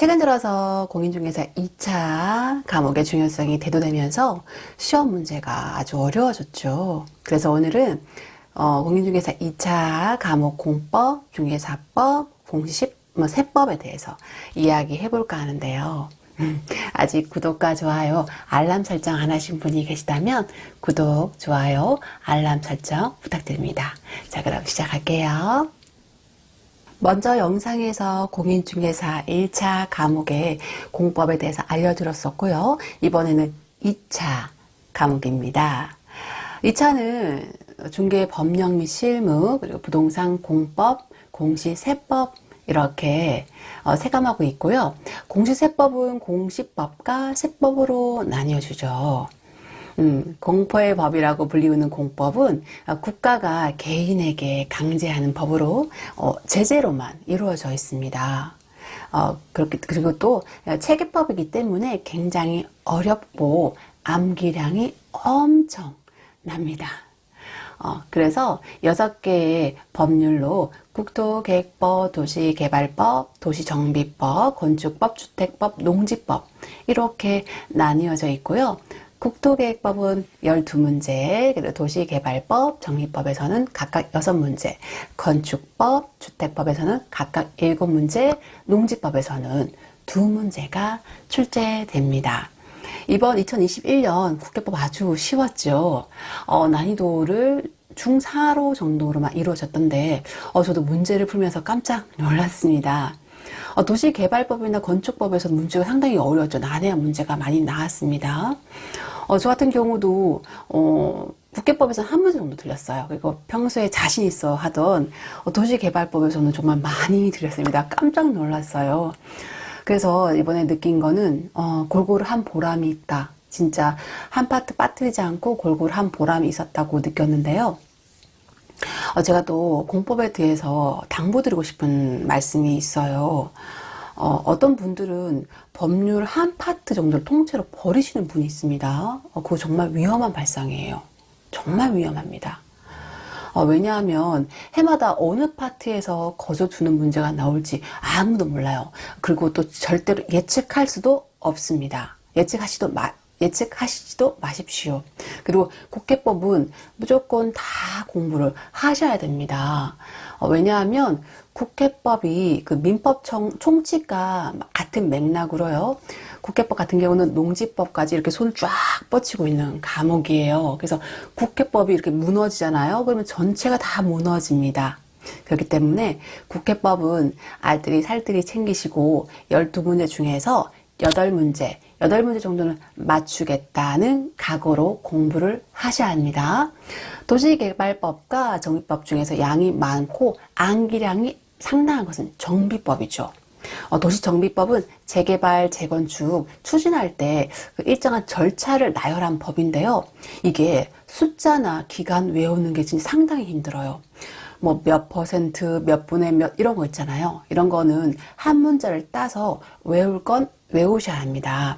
최근 들어서 공인중개사 2차 과목의 중요성이 대두되면서 시험 문제가 아주 어려워졌죠. 그래서 오늘은 공인중개사 2차 과목 공법, 중개사법, 공시십, 세법에 대해서 이야기해 볼까 하는데요. 아직 구독과 좋아요, 알람 설정 안 하신 분이 계시다면 구독, 좋아요, 알람 설정 부탁드립니다. 자, 그럼 시작할게요. 먼저 영상에서 공인중개사 1차 과목의 공법에 대해서 알려드렸었고요. 이번에는 2차 과목입니다. 2차는 중개 법령 및 실무, 그리고 부동산 공법, 공시세법 이렇게 세 과목이 있고요. 공시세법은 공시법과 세법으로 나뉘어주죠. 공포의 법이라고 불리우는 공법은 국가가 개인에게 강제하는 법으로 제재로만 이루어져 있습니다. 그리고 또 체계법이기 때문에 굉장히 어렵고 암기량이 엄청 납니다. 그래서 6개의 법률로 국토계획법, 도시개발법, 도시정비법, 건축법, 주택법, 농지법 이렇게 나뉘어져 있고요. 국토계획법은 12문제, 그리고 도시개발법, 정비법에서는 각각 6문제, 건축법, 주택법에서는 각각 7문제, 농지법에서는 2문제가 출제됩니다. 이번 2021년 국회법 아주 쉬웠죠. 난이도를 중4로 정도로만 이루어졌던데 저도 문제를 풀면서 깜짝 놀랐습니다. 도시개발법이나 건축법에서 문제가 상당히 어려웠죠. 난해한 문제가 많이 나왔습니다. 저 같은 경우도 국회법에서는 한 문제 정도 틀렸어요. 그리고 평소에 자신 있어 하던 도시개발법에서는 정말 많이 틀렸습니다. 깜짝 놀랐어요. 그래서 이번에 느낀 거는 골고루 한 보람이 있다. 진짜 한 파트 빠뜨리지 않고 골고루 한 보람이 있었다고 느꼈는데요. 제가 또 공법에 대해서 당부드리고 싶은 말씀이 있어요. 어떤 분들은 법률 한 파트 정도를 통째로 버리시는 분이 있습니다. 그거 정말 위험한 발상이에요. 정말 위험합니다. 왜냐하면 해마다 어느 파트에서 거저주는 문제가 나올지 아무도 몰라요. 그리고 또 절대로 예측할 수도 없습니다. 예측하시지도 마십시오. 그리고 국회법은 무조건 다 공부를 하셔야 됩니다. 왜냐하면 국회법이 그 민법 총칙과 같은 맥락으로요. 국회법 같은 경우는 농지법까지 이렇게 손을 쫙 뻗치고 있는 과목이에요. 그래서 국회법이 이렇게 무너지잖아요. 그러면 전체가 다 무너집니다. 그렇기 때문에 국회법은 알뜰히 살뜰히 챙기시고 12문제 중에서 8문제 정도는 맞추겠다는 각오로 공부를 하셔야 합니다. 도시개발법과 정비법 중에서 양이 많고 암기량이 상당한 것은 정비법이죠. 도시정비법은 재개발, 재건축 추진할 때 그 일정한 절차를 나열한 법인데요. 이게 숫자나 기간 외우는 게 진짜 상당히 힘들어요. 뭐 몇 퍼센트, 몇 분의 몇 이런 거 있잖아요. 이런 거는 한 문제를 따서 외울 건 외우셔야 합니다.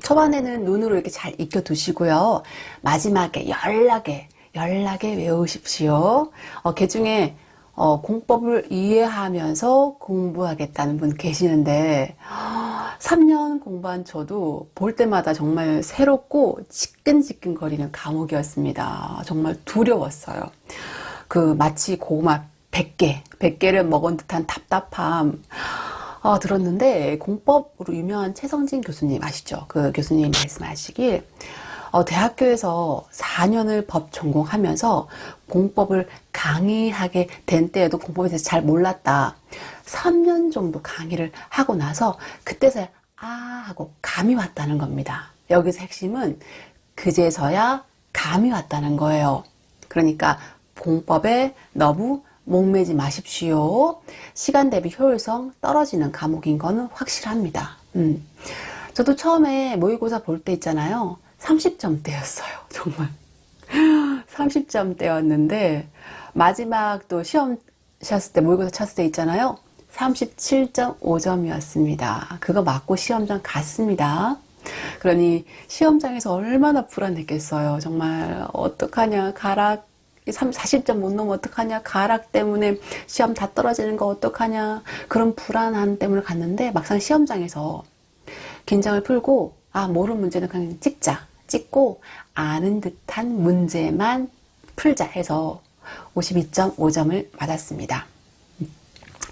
초반에는 눈으로 이렇게 잘 익혀두시고요. 마지막에 열나게 외우십시오. 개중에 공법을 이해하면서 공부하겠다는 분 계시는데 3년 공부한 저도 볼 때마다 정말 새롭고 지끈지끈거리는 과목이었습니다. 정말 두려웠어요. 마치 고구마 100개를 먹은 듯한 답답함 들었는데 공법으로 유명한 최성진 교수님 아시죠? 그 교수님 말씀하시길 대학교에서 4년을 법 전공하면서 공법을 강의하게 된 때에도 공법에 대해서 잘 몰랐다. 3년 정도 강의를 하고 나서 그때서야 하고 감이 왔다는 겁니다. 여기서 핵심은 그제서야 감이 왔다는 거예요. 그러니까 공법에 너무 목매지 마십시오. 시간 대비 효율성 떨어지는 과목인 거는 확실합니다. 저도 처음에 모의고사 볼 때 있잖아요. 30점대였어요. 정말 30점대였는데 마지막 또 시험 쳤을 때 모의고사 쳤을 때 있잖아요. 37.5점이었습니다. 그거 맞고 시험장 갔습니다. 그러니 시험장에서 얼마나 불안했겠어요. 정말 어떡하냐, 가라 40점 못 넘으면 어떡하냐, 가락 때문에 시험 다 떨어지는 거 어떡하냐, 그런 불안함 때문에 갔는데 막상 시험장에서 긴장을 풀고 모르는 문제는 그냥 찍고 아는 듯한 문제만 풀자 해서 52.5점을 받았습니다.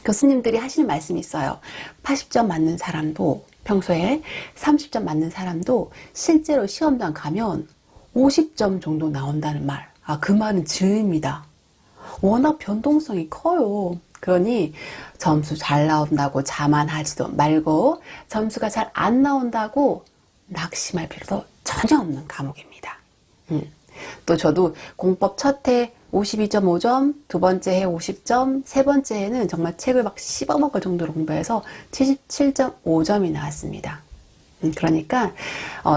교수님들이 하시는 말씀이 있어요. 80점 맞는 사람도, 평소에 30점 맞는 사람도 실제로 시험장 가면 50점 정도 나온다는 말. 그 말은 진리입니다. 워낙 변동성이 커요. 그러니 점수 잘 나온다고 자만하지도 말고, 점수가 잘 안 나온다고 낙심할 필요도 전혀 없는 과목입니다. 또 저도 공법 첫 해 52.5점, 두 번째 해 50점, 세 번째 해는 정말 책을 막 씹어먹을 정도로 공부해서 77.5점이 나왔습니다. 그러니까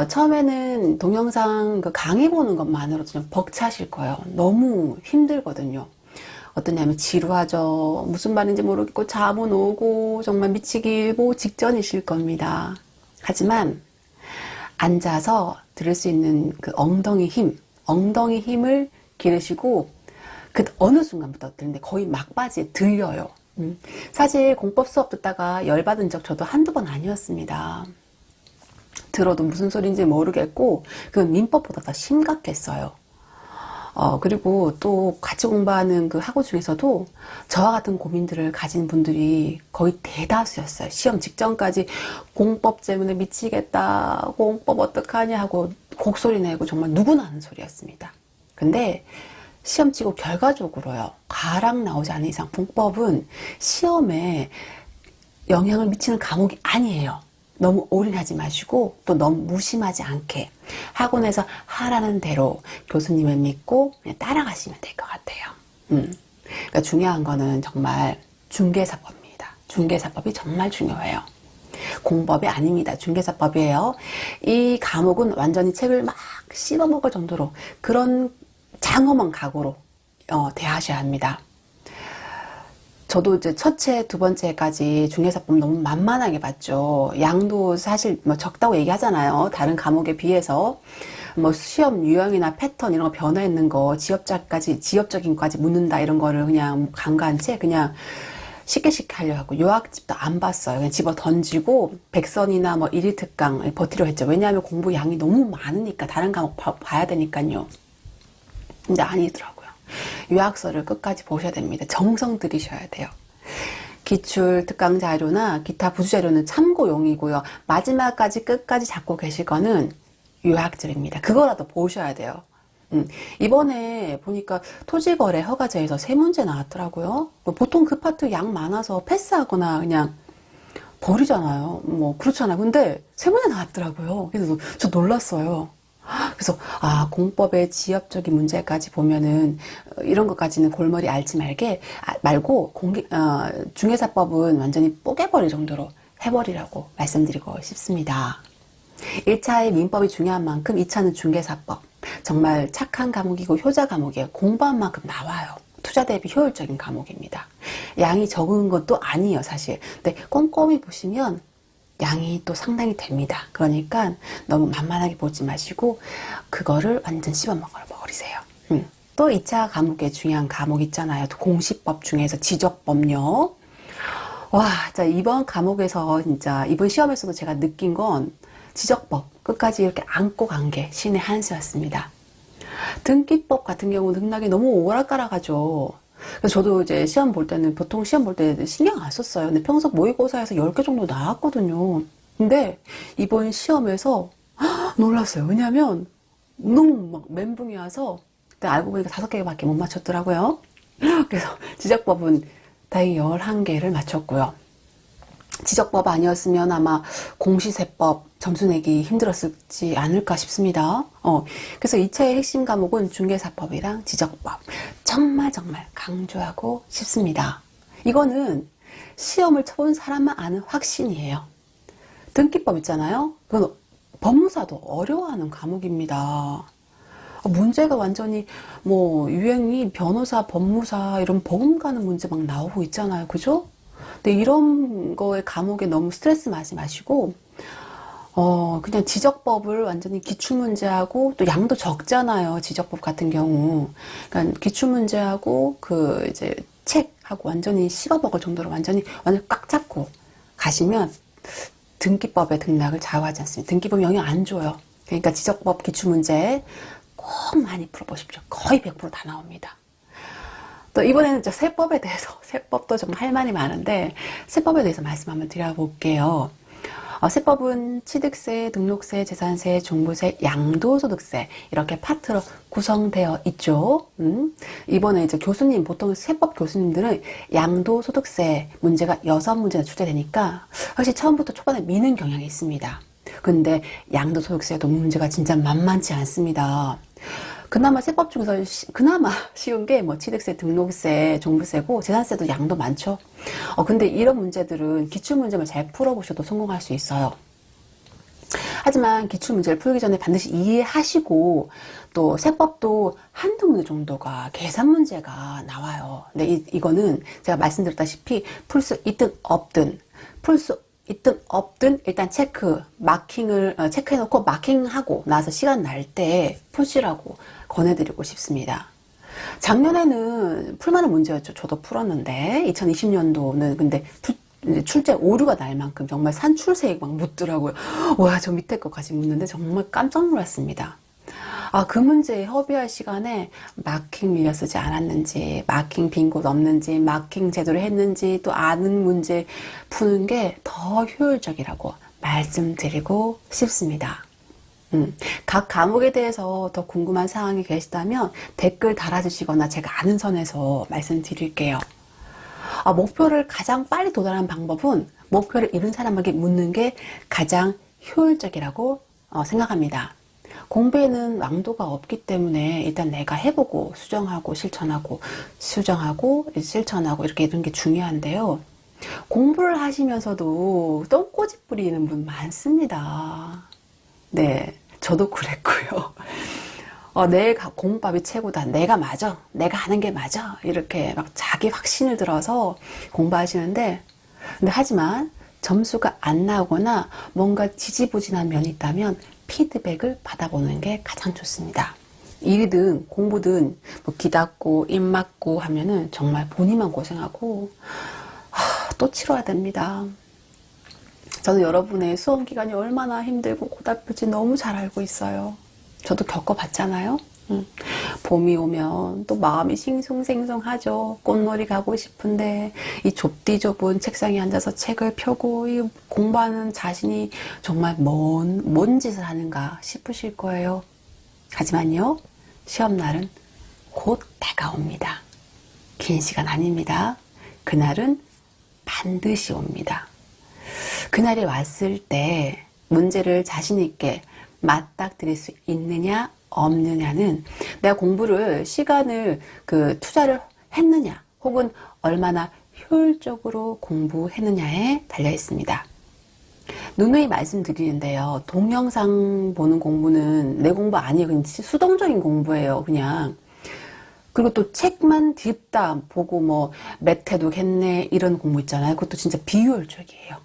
처음에는 동영상 그 강의 보는 것만으로도 좀 벅차실 거예요. 너무 힘들거든요. 어떠냐면 지루하죠. 무슨 말인지 모르겠고 잠은 오고 정말 미치기 일보 직전이실 겁니다. 하지만 앉아서 들을 수 있는 그 엉덩이 힘을 기르시고 그 어느 순간부터 들는데 거의 막바지에 들려요. 사실 공법 수업 듣다가 열받은 적 저도 한두 번 아니었습니다. 들어도 무슨 소리인지 모르겠고 그 민법보다 더 심각했어요. 그리고 또 같이 공부하는 그 학우 중에서도 저와 같은 고민들을 가진 분들이 거의 대다수였어요. 시험 직전까지 공법 때문에 미치겠다, 공법 어떡하냐 하고 곡소리 내고 정말 누구나 하는 소리였습니다. 근데 시험 치고 결과적으로요, 가락 나오지 않는 이상 공법은 시험에 영향을 미치는 과목이 아니에요. 너무 올인하지 마시고 또 너무 무심하지 않게 학원에서 하라는 대로 교수님을 믿고 그냥 따라가시면 될 것 같아요. 그러니까 중요한 거는 정말 중개사법입니다. 중개사법이 정말 중요해요. 공법이 아닙니다. 중개사법이에요. 이 과목은 완전히 책을 막 씹어먹을 정도로 그런 장엄한 각오로 대하셔야 합니다. 저도 이제 첫째, 두 번째까지 중개사법 너무 만만하게 봤죠. 양도 사실 뭐 적다고 얘기하잖아요. 다른 과목에 비해서. 뭐 시험 유형이나 패턴 이런 거 변화있는 거, 지엽적인 거까지 묻는다 이런 거를 그냥 간과한 채 그냥 쉽게 하려고 하고 요약집도 안 봤어요. 그냥 집어 던지고 백선이나 뭐 1일 특강 버티려 했죠. 왜냐하면 공부 양이 너무 많으니까 다른 과목 봐야 되니까요. 근데 아니더라고요. 요약서를 끝까지 보셔야 됩니다. 정성 들이셔야 돼요. 기출 특강 자료나 기타 부수 자료는 참고용이고요. 마지막까지 끝까지 잡고 계실 거는 요약집입니다. 그거라도 보셔야 돼요. 이번에 보니까 토지거래 허가제에서 3문제 나왔더라고요. 보통 그 파트 양 많아서 패스하거나 그냥 버리잖아요. 뭐 그렇잖아요. 근데 3문제 나왔더라고요. 그래서 저 놀랐어요. 그래서 공법의 지엽적인 문제까지 보면은 이런 것까지는 골머리 앓지 말고 중개사법은 완전히 뽀개버릴 정도로 해버리라고 말씀드리고 싶습니다. 1차의 민법이 중요한 만큼 2차는 중개사법. 정말 착한 과목이고 효자 과목이에요. 공부한 만큼 나와요. 투자 대비 효율적인 과목입니다. 양이 적은 것도 아니에요, 사실. 근데 꼼꼼히 보시면 양이 또 상당히 됩니다. 그러니까 너무 만만하게 보지 마시고 그거를 완전 씹어먹어버리세요. 또 2차 과목에 중요한 과목 있잖아요. 또 공시법 중에서 지적법요. 진짜 이번 과목에서 진짜 이번 시험에서도 제가 느낀 건 지적법 끝까지 이렇게 안고 간 게 신의 한 수였습니다. 등기법 같은 경우는 등락이 너무 오락가락하죠. 그래서 저도 이제 시험 볼 때는 보통 시험 볼 때 신경 안 썼어요. 근데 평소 모의고사에서 10개 정도 나왔거든요. 근데 이번 시험에서 놀랐어요. 왜냐면 너무 막 멘붕이 와서 그때 알고 보니까 5개밖에 못 맞췄더라고요. 그래서 지적법은 다행히 11개를 맞췄고요. 지적법 아니었으면 아마 공시세법 점수 내기 힘들었지 않을까 싶습니다. 그래서 2차의 핵심 과목은 중개사법이랑 지적법. 정말 강조하고 싶습니다. 이거는 시험을 쳐본 사람만 아는 확신이에요. 등기법 있잖아요. 그건 법무사도 어려워하는 과목입니다. 문제가 완전히 유행이 변호사, 법무사 이런 법원 가는 문제 막 나오고 있잖아요. 그죠? 근데 이런 거에 과목에 너무 스트레스 마시고 그냥 지적법을 완전히 기출문제하고 또 양도 적잖아요. 지적법 같은 경우. 그러니까 기출문제하고 그 이제 책하고 완전히 씹어먹을 정도로 완전히 꽉 잡고 가시면 등기법의 등락을 좌우하지 않습니다. 등기법 영향 안 줘요. 그러니까 지적법 기출문제 꼭 많이 풀어보십시오. 거의 100%다 나옵니다. 또 이번에는 저 세법에 대해서, 세법도 정말 할 말이 많은데 세법에 대해서 말씀 한번 드려볼게요. 세법은 취득세, 등록세, 재산세, 종부세, 양도소득세 이렇게 파트로 구성되어 있죠. 이번에 이제 교수님, 보통 세법 교수님들은 양도소득세 문제가 6문제나 출제되니까 사실 처음부터 초반에 미는 경향이 있습니다. 근데 양도소득세도 문제가 진짜 만만치 않습니다. 그나마 세법 중에서 그나마 쉬운 게 뭐 취득세, 등록세, 종부세고 재산세도 양도 많죠. 근데 이런 문제들은 기출문제만 잘 풀어보셔도 성공할 수 있어요. 하지만 기출문제를 풀기 전에 반드시 이해하시고 또 세법도 한두 문제 정도가 계산 문제가 나와요. 근데 이거는 제가 말씀드렸다시피 풀 수 있든 없든 풀 수 있든 없든 일단 마킹을 체크해놓고 마킹하고 나서 시간 날 때 푸시라고 권해드리고 싶습니다. 작년에는 풀만한 문제였죠. 저도 풀었는데 2020년도는 근데 출제 오류가 날 만큼 정말 산출세액 막 묻더라고요. 와, 저 밑에 것까지 묻는데 정말 깜짝 놀랐습니다. 그 문제에 협의할 시간에 마킹 밀려 쓰지 않았는지, 마킹 빈 곳 없는지, 마킹 제대로 했는지, 또 아는 문제 푸는 게 더 효율적이라고 말씀드리고 싶습니다. 각 과목에 대해서 더 궁금한 사항이 계시다면 댓글 달아주시거나 제가 아는 선에서 말씀드릴게요. 목표를 가장 빨리 도달하는 방법은 목표를 이룬 사람에게 묻는 게 가장 효율적이라고 생각합니다. 공부에는 왕도가 없기 때문에 일단 내가 해보고 수정하고 실천하고 수정하고 실천하고 이렇게 이런 게 중요한데요. 공부를 하시면서도 똥꼬집 부리는 분 많습니다. 네, 저도 그랬고요. 내 공부밥이 최고다. 내가 맞아. 내가 하는 게 맞아. 이렇게 막 자기 확신을 들어서 공부하시는데, 근데 하지만 점수가 안 나오거나 뭔가 지지부진한 면이 있다면 피드백을 받아보는 게 가장 좋습니다. 일이든 공부든 뭐 기닫고 입 막고 하면은 정말 본인만 고생하고 또 치러야 됩니다. 저는 여러분의 수험 기간이 얼마나 힘들고 고달플지 너무 잘 알고 있어요. 저도 겪어봤잖아요. 봄이 오면 또 마음이 싱숭생숭하죠. 꽃놀이 가고 싶은데 이 좁디 좁은 책상에 앉아서 책을 펴고 이 공부하는 자신이 정말 뭔 짓을 하는가 싶으실 거예요. 하지만요, 시험날은 곧 다가옵니다. 긴 시간 아닙니다. 그날은 반드시 옵니다. 그날이 왔을 때 문제를 자신 있게 맞닥뜨릴 수 있느냐 없느냐는 내가 공부를 시간을 투자를 했느냐 혹은 얼마나 효율적으로 공부했느냐에 달려 있습니다. 누누이 말씀드리는데요. 동영상 보는 공부는 내 공부 아니에요. 그냥 수동적인 공부예요. 그냥. 그리고 또 책만 뒤집다 보고 뭐 매태독했네 이런 공부 있잖아요. 그것도 진짜 비효율적이에요.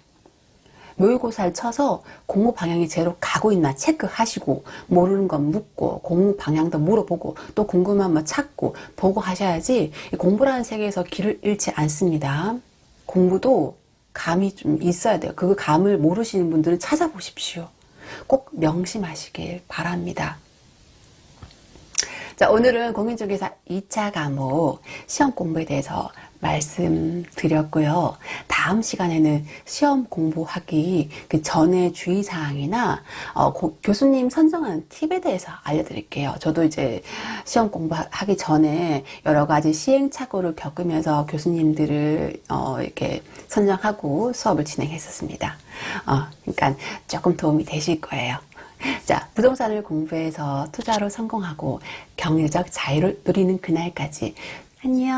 모의고사를 쳐서 공부 방향이 제대로 가고 있나 체크하시고 모르는 건 묻고 공부 방향도 물어보고 또 궁금한 거 찾고 보고 하셔야지 공부라는 세계에서 길을 잃지 않습니다. 공부도 감이 좀 있어야 돼요. 그 감을 모르시는 분들은 찾아보십시오. 꼭 명심하시길 바랍니다. 자, 오늘은 공인중개사 2차 과목 시험 공부에 대해서 말씀드렸고요. 다음 시간에는 시험 공부하기 그 전에 주의사항이나 교수님 선정하는 팁에 대해서 알려드릴게요. 저도 이제 시험 공부하기 전에 여러 가지 시행착오를 겪으면서 교수님들을 이렇게 선정하고 수업을 진행했었습니다. 그러니까 조금 도움이 되실 거예요. 자, 부동산을 공부해서 투자로 성공하고 경제적 자유를 누리는 그날까지 안녕.